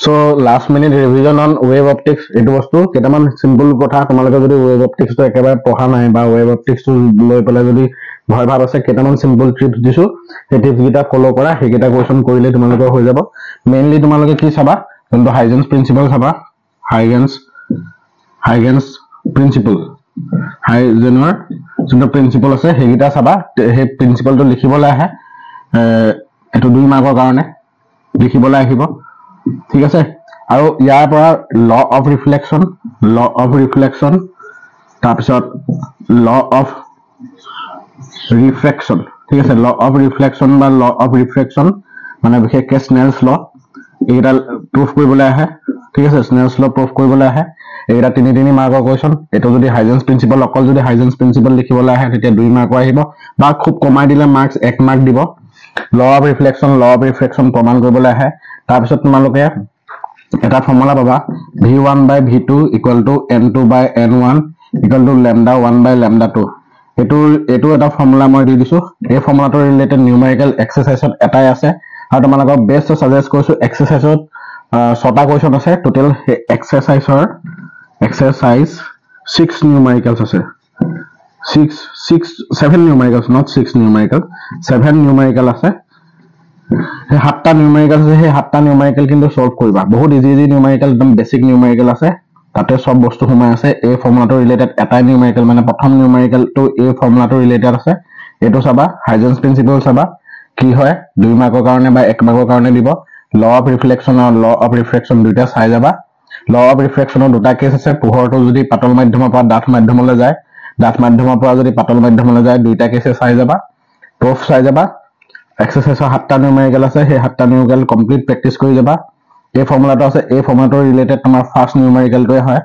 So last minute revision on wave optics etu bostu ketaman simple kotha tomaloke jodi wave optics to ekebare poha nai ba wave optics to loi pela jodi bhoy bhab ase ketaman simple tips disu he tips gita follow kora he gita question korile tomaloke hoi jabo mainly tomaloke ki saba jonto Huygens principle saba Huygens principle Huygener jonto principle ase he gita saba he principle to likhibole ahe etu 2 mark karone likhibole ahibo ঠিক আছে আৰু ইয়াৰ পৰা law of ৰিফ্লেকশন তাৰ পিছত law of ৰিফ্ৰেকশন ঠিক আছে law of ৰিফ্লেকশন বা law of ৰিফ্ৰেকশন মানে বিশেষকৈ স্নেলছ ল এইটা প্ৰুফ কৰিবলৈ আহে ঠিক আছে স্নেলছ ল প্ৰুফ কৰিবলৈ আহে এইটা 3 মাৰ্কৰ কোৱেশ্চন এটো যদি হাইজেন্স প্ৰিন্সিপল অকল যদি হাইজেন্স প্ৰিন্সিপল লিখিবলৈ আহে তেতিয়া 2 মাৰ্ক আহিব বা খুব কমাই দিলে মাৰ্কস 1 মাৰ্ক দিব ল অফ ৰিফ্লেকশন প্ৰমাণ কৰিবলৈ আহে তাৰ পিছত তোমালোকে এটা ফৰ্মুলা পাবা v1 by v2 equal to n2 by n1 equal to lambda 1 by lambda 2 এটো এটা ফৰ্মুলা মই দি দিছো এই ফৰ্মুলাটোৰ ৰিলেটেড নিউমেৰিকেল এক্সাৰসাইজত এটাই আছে আৰু তোমালোকক বেষ্ট সাজেষ্ট কৰিছো এক্সাৰসাইজত 6টা কোৱেশ্চন আছে টোটাল এক্সাৰসাইজ 6 নিউমেৰিকেলস আছে 7 নিউমেৰিকেলস not 6 নিউমেৰিকেল 7 নিউমেৰিকেল আছে हे 7টা নিউমেৰিকেল আছে হে 7টা নিউমেৰিকেল কিন্তু সলভ কৰিবা বহুত ইজি নিউমেৰিকেল একদম বেসিক নিউমেৰিকেল আছে তাতে সব বস্তু সোমাই আছে এই ফৰ্মুলাটো ৰিলেটেড এটাই নিউমেৰিকেল মানে প্ৰথম নিউমেৰিকেল টো এই ফৰ্মুলাটো ৰিলেটেড আছে এটো চাবা হাইজেন্স প্ৰিন্সিপল চাবা কি হয় 2 মাৰ্কৰ কাৰণে বা 1 মাৰ্কৰ কাৰণে দিব ল অফ ৰিফ্লেকশন আৰু ল অফ ৰিফ্ৰেকশন দুটা চাই যাবা ল অফ ৰিফ্ৰেকশনৰ দুটা কেছ আছে পোহৰটো যদি পাতল মাধ্যমৰ পৰা ডাঠ মাধ্যমলৈ যায় ডাঠ মাধ্যমৰ পৰা যদি পাতল মাধ্যমলৈ যায় দুটা কেছে চাই যাবা প্ৰুফ চাই যাবা এক্সাৰসাইজ 7টা নিউমেৰিকেল আছে হে 7টা নিউমেৰিকেল কমপ্লিট প্ৰেক্টিস কৰি যাবা এই ফৰ্মুলাটো আছে এই ফৰ্মুলাটোৰ ৰিলেটেড তোমাৰ ফাৰ্স্ট নিউমেৰিকেলটোৱে হয়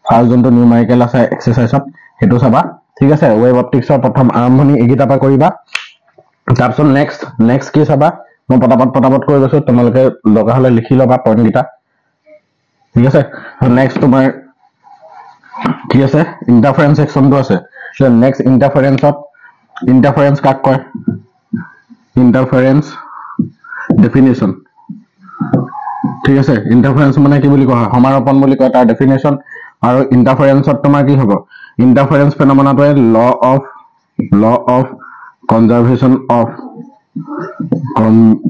ফাৰ্স্ট জনটো নিউমেৰিকেল আছে এক্সাৰসাইজত হেতু চাবা ঠিক আছে ওয়েব অপটিক্সৰ প্ৰথম আৰম্ভণি এগিটা পা কৰিবা তাৰ পিছত নেক্সট কি চাবা মই পটাপট কৰি গৈছো তোমালোকে লগা হলে লিখি লবা পইণ্ট গিটা ঠিক আছে নেক্সট তোমাৰ কি আছে ইন্টাৰফাৰেন্স সেকশনটো আছে নেক্সট ইন্টাৰফাৰেন্স কাক কয় interference definition ঠিক আছে interference মানে কি বুলি কোৱা সমাৰপন বুলি কয় তাৰ ডেফিনেশন আৰু interference তোমাৰ কি হ'ব interference ফেনোমেনাটোৱে law of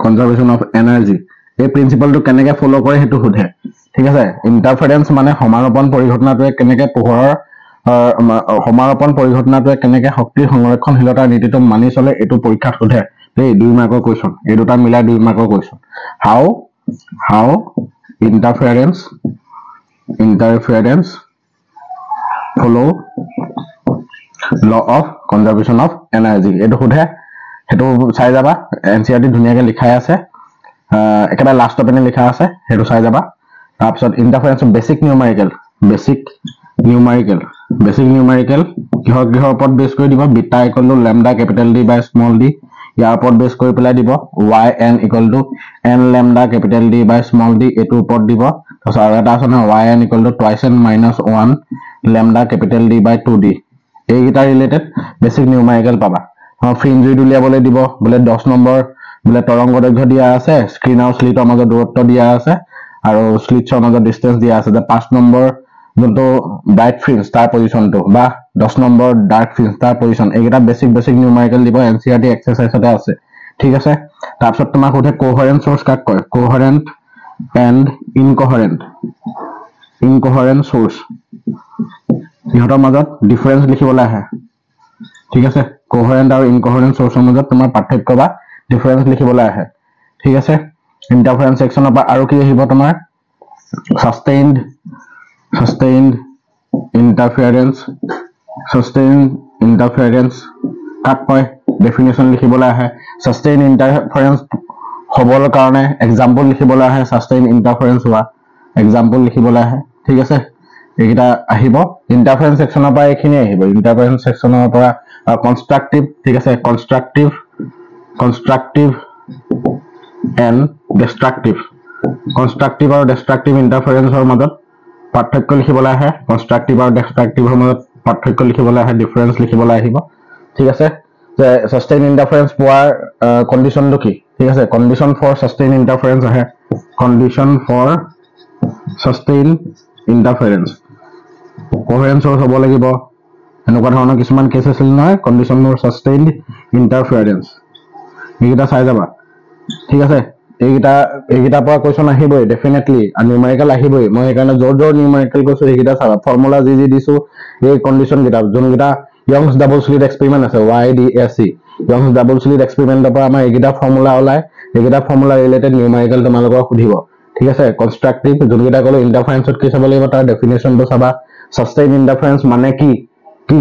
conservation of energy এই প্ৰিন্সিপলটো কেনেকৈ ফলো কৰে হেতু সোধে ঠিক আছে interference মানে সমাৰপন পৰিঘটনাটোৱে কেনেকৈ পোহৰৰ সমাৰপন পৰিঘটনাটোৱে কেনেকৈ শক্তিৰ সংৰক্ষণশীলতাৰ নীতিটো মানি চলে এটো পৰীক্ষাত সোধে এই 2 মাৰ্কৰ কোৱেশ্চন এই দুটা মিলাই 2 মাৰ্কৰ question how interference follow law of conservation of energy এটো সোধে হেতু চাই যাবা এনসিআরটি ধুনিয়াকে লিখাই আছে একেবাৰে লাষ্ট পেনে লিখা আছে হেতু চাই যাবা তাৰ পিছত ইন্টাৰফাৰেন্স বেসিক নিউমেৰিকেল কিহৰ ওপৰত বেস কৰি দিব beta equal to lambda capital D by small d ইয়াৰ ওপৰত বেস কৰি পেলাই দিব yn equal to n lambda capital D by small d এটো ওপৰত দিব তাৰপিছত আৰু এটা আছে না yn equal to twice n minus 1 lambda capital D by 2d এই গিটা ৰিলেটেড বেসিক নিউমেৰিকেল পাবা ফ্ৰিঞ্জ ৰিড উলিয়াবলৈ দিব বলে 10 নম্বৰ বলে তৰংগ দৈৰ্ঘ্য দিয়া আছে স্ক্ৰিন আৰু স্লিটৰ মাজত দূৰত্ব দিয়া আছে আৰু স্লিটৰ মাজত ডিসটেন্স দিয়া আছে 5 নম্বৰ যোনটো ব্ৰাইট ফ্ৰিঞ্জ তাৰ পজিশনটো বা 10 নম্বৰ ডাৰ্ক ফ্ৰিঞ্জ তাৰ পজিশন এইগিটা বেসিক নিউমেৰিকেল দিব এনসিআৰটি এক্সাৰসাইজতে আছে ঠিক আছে তাৰ পিছত তোমাক সোধে কোহেৰেন্ট সোৰ্স কাক কয় কোহেৰেন্ট এন্ড ইনকোহেৰেন্ট সোৰ্স ইহঁতৰ মাজত ডিফাৰেন্স লিখিবলৈ আহে ঠিক আছে কোহেৰেন্ট আৰু ইনকোহেৰেন্ট সোৰ্সৰ মাজত তোমাৰ পাৰ্থক্য বা ডিফাৰেন্স লিখিবলৈ আহে ঠিক আছে ইন্টাৰফাৰেন্স সেকশনৰ পৰা আৰু কি আহিব তোমাৰ sustained interference কাক কয় ডেফিনেশন লিখিবলৈ আহে sustained interference হবৰ কাৰণে এক্সাম্পল লিখিবলৈ আহে sustained interference হোৱা এক্সাম্পল লিখিবলৈ আহে ঠিক আছে এইটা আহিব ইন্টাৰফাৰেন্স সেকশনৰ পৰা এখিনি আহিব ইন্টাৰফাৰেন্স সেকশনৰ পৰা কনস্ট্ৰাকটিভ ঠিক আছে কনস্ট্ৰাকটিভ এন্ড ডিস্ট্ৰাকটিভ কনস্ট্ৰাকটিভ আৰু ডিস্ট্ৰাকটিভ ইন্টাৰফাৰেন্সৰ মাজত পাৰ্থক্য লিখিবলৈ আহে কনস্ট্ৰাকটিভ আৰু ডিস্ট্ৰাকটিভৰ মাজত পাৰ্থক্য লিখিবলৈ আহে ডিফাৰেন্স লিখিবলৈ আহিব ঠিক আছে যে সাস্টেইন ইন্টাৰফাৰেন্স পোৱাৰ কন্ডিশনটো কি ঠিক আছে কন্ডিশন ফৰ সাস্টেইন ইন্টাৰফাৰেন্স আহে কন্ডিশন ফৰ সাস্টেইন ইন্টাৰফাৰেন্স কোহেৰেন্স সোৰ্স হ'ব লাগিব এনেকুৱা ধৰণৰ কিছুমান কেছ আছিল নহয় কন্ডিশন ফৰ সাস্টেইন ইন্টাৰফাৰেন্স এইটা চাই যাবা ঠিক আছে এইটা পৰা কোৱেশ্চন আহিবই ডেফিনেটলি আৰু নিউমেৰিকেল আহিবই মই সেইকাৰণে জোৰ নিউমেৰিকেল কৈছো এইটা চাবা ফৰ্মুলা যি দিছো এই কন্ডিশন গিটা যোনগিটা ইয়ংছ ডাবল স্লিট এক্সপেৰিমেন্ট আছে YDSC ইয়ংছ ডাবল স্লিট এক্সপেৰিমেন্টৰ পৰা আমাৰ এইগিটা ফৰ্মুলা ওলাই এইগিটা ফৰ্মুলা ৰিলেটেড নিউমেৰিকেল তোমালোকক সুধিব ঠিক আছে কনস্ট্ৰাকটিভ যোনগিটা কলো ইন্টাৰফাৰেন্সত কি চাব লাগিব তাৰ ডেফিনেশনটো চাবা সাস্টেইন ইন্টাৰফাৰেন্স মানে কি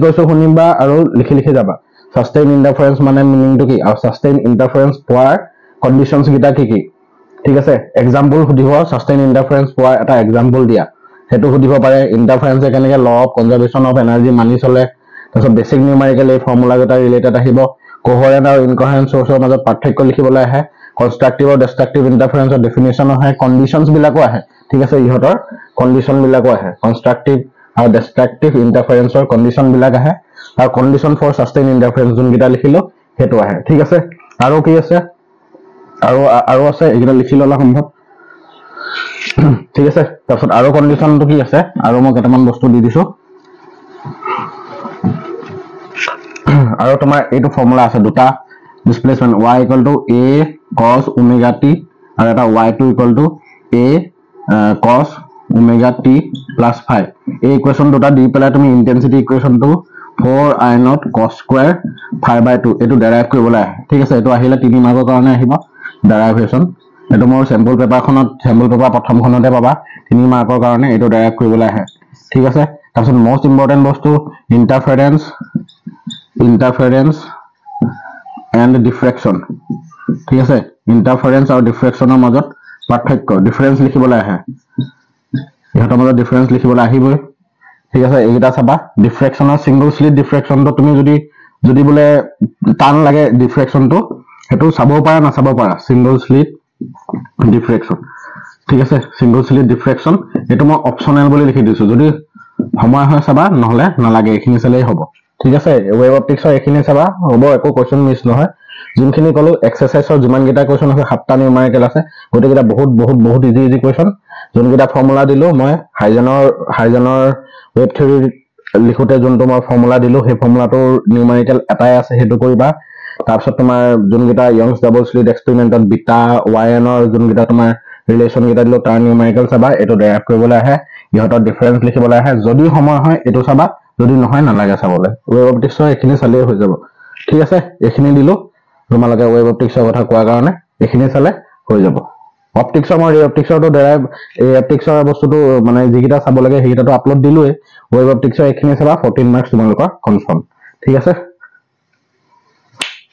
কৈছো শুনিবা আৰু লিখি যাবা সাস্টেইন ইন্টাৰফাৰেন্স মানে মিনিংটো কি আৰু সাস্টেইন ইন্টাৰফাৰেন্স পোৱাৰ কন্ডিশনস গিটা কি ঠিক আছে এক্সাম্পল সুধিব সাস্টেইন ইন্টাৰফাৰেন্স পোৱাৰ এটা এক্সাম্পল দিয়া হেতু সুধিব পাৰে ইন্টাৰফাৰেন্সে কেনেকে law of conservation of energy মানি চলে তাৰছত বেসিক নিউমেৰিকেল এই ফৰ্মুলা গিটা ৰিলেটেড আহিব কোহেৰেন্ট আৰু ইনকোহেৰেন্ট সোৰ্সৰ মাজত পাৰ্থক্য লিখিবলৈ আহে কনস্ট্ৰাকটিভ আৰু ডিস্ট্ৰাকটিভ ইন্টাৰফাৰেন্সৰ ডেফিনেশন আহে কন্ডিশনস বিলাকো আহে ঠিক আছে ইহতৰ কন্ডিশন বিলাকো আহে কনস্ট্ৰাকটিভ আৰু ডিস্ট্ৰাকটিভ ইন্টাৰফাৰেন্সৰ কন্ডিশন বিলাক আহে আৰু কন্ডিশন ফৰ সাস্টেইন ইন্টাৰফাৰেন্স যোন গিটা লিখিলো হেতু আহে ঠিক আছে আৰু কি আছে আৰু আছে এইগিটা লিখি ললা সম্ভৱ ঠিক আছে তাৰছত আৰু কন্ডিশনটো কি আছে আৰু মই কেটামান বস্তু দি দিছো আৰু তোমাৰ এইটো ফৰ্মুলা আছে দুটা displacement y = a cos omega t আৰু এটা y2 = a cos omega t plus 5 এই ইকুৱেশন দুটা দি পেলাই তুমি intensity ইকুৱেশনটো 4i not cos square 5/2 এটো ডেৰাইভ কৰিবলৈ আহে ঠিক আছে এটো আহিলে 3 মাৰ্কৰ কাৰণে আহিব ডেৰাইভেশন এটো মোৰ স্যাম্পল পেপাৰখনত স্যাম্পল পেপাৰ প্ৰথমখনতে পাবা 3 মাৰ্কৰ কাৰণে এটো ডেৰাইভ কৰিবলৈ আহে ঠিক আছে তাৰপিছত মোস্ট ইম্পৰ্টেন্ট বস্তু ইন্টাৰফাৰেন্স এন্ড ডিফ্ৰেকশন ঠিক আছে ইন্টাৰফাৰেন্স আৰু ডিফ্ৰেকশনৰ মাজত পাৰ্থক্য ডিফাৰেন্স লিখিবলৈ আহে ইহতৰ মাজত ডিফাৰেন্স লিখিবলৈ আহিবই ঠিক আছে এইটা চাবা ডিফ্ৰেকশনৰ সিঙ্গল স্লিট ডিফ্ৰেকশনটো তুমি যদি বলে টান লাগে ডিফ্ৰেকশনটো হেতু চাব পাৰা না চাব পাৰা সিঙ্গল স্লিট ডিফ্ৰেকশন ঠিক আছে সিঙ্গল স্লিট ডিফ্ৰেকশন এটো মই অপচনেল বুলি লিখি দিছো যদি সময় হয় চাবা নহলে নালাগে এখিনি চালেই হ'ব ঠিক আছে ওয়েব অপটিক্সৰ এখিনি চাবা হ'ব একো কোৱেশ্চন মিছ নহয় যোনখিনি কলো এক্সাৰসাইজৰ যিমান গিটা কোৱেশ্চন আছে 7টা নিউমেৰিকেল আছে গটেকিটা বহুত ইজি কোৱেশ্চন যোনগিটা ফৰ্মুলা দিলো মই হাইজেনৰ ওয়েব থিওৰি লিখোতে যোনটো মই ফৰ্মুলা দিলো সেই ফৰ্মুলাটোৰ নিউমেৰিকেল এটাই আছে হেতু কৰিবা তাৰপিছত তোমাৰ যোনগিটা ইয়ংছ ডাবল স্লিট এক্সপেৰিমেন্টত বিটা yn ৰ যোনগিটা তোমাৰ ৰিলেশন গিটা দিলো তাৰ নিউমেৰিকেল চাবা এটো ডেৰাইভ কৰিবলৈ আহে ইহতৰ ডিফাৰেন্স লিখিবলৈ আহে যদি সময় হয় এটো চাবা যদি নহয় নালাগে চাবলৈ ওয়েব অপটিক্সৰ এখিনি চালেই হৈ যাব ঠিক আছে এখিনি দিলো তোমালোকে ওয়েব অপটিক্সৰ কথা কোৱাৰ কাৰণে এখিনি চালে হৈ যাব অপটিক্সৰ মই অপটিক্সৰটো ডেৰাইভ এই অপটিক্সৰ বস্তুটো মানে যিগিটা চাব লাগে সেইগিটাটো আপলোড দিলোই ওয়েব অপটিক্সৰ এখিনি চাবা 14 মাৰ্কস তোমালোকৰ কনফাৰ্ম ঠিক আছে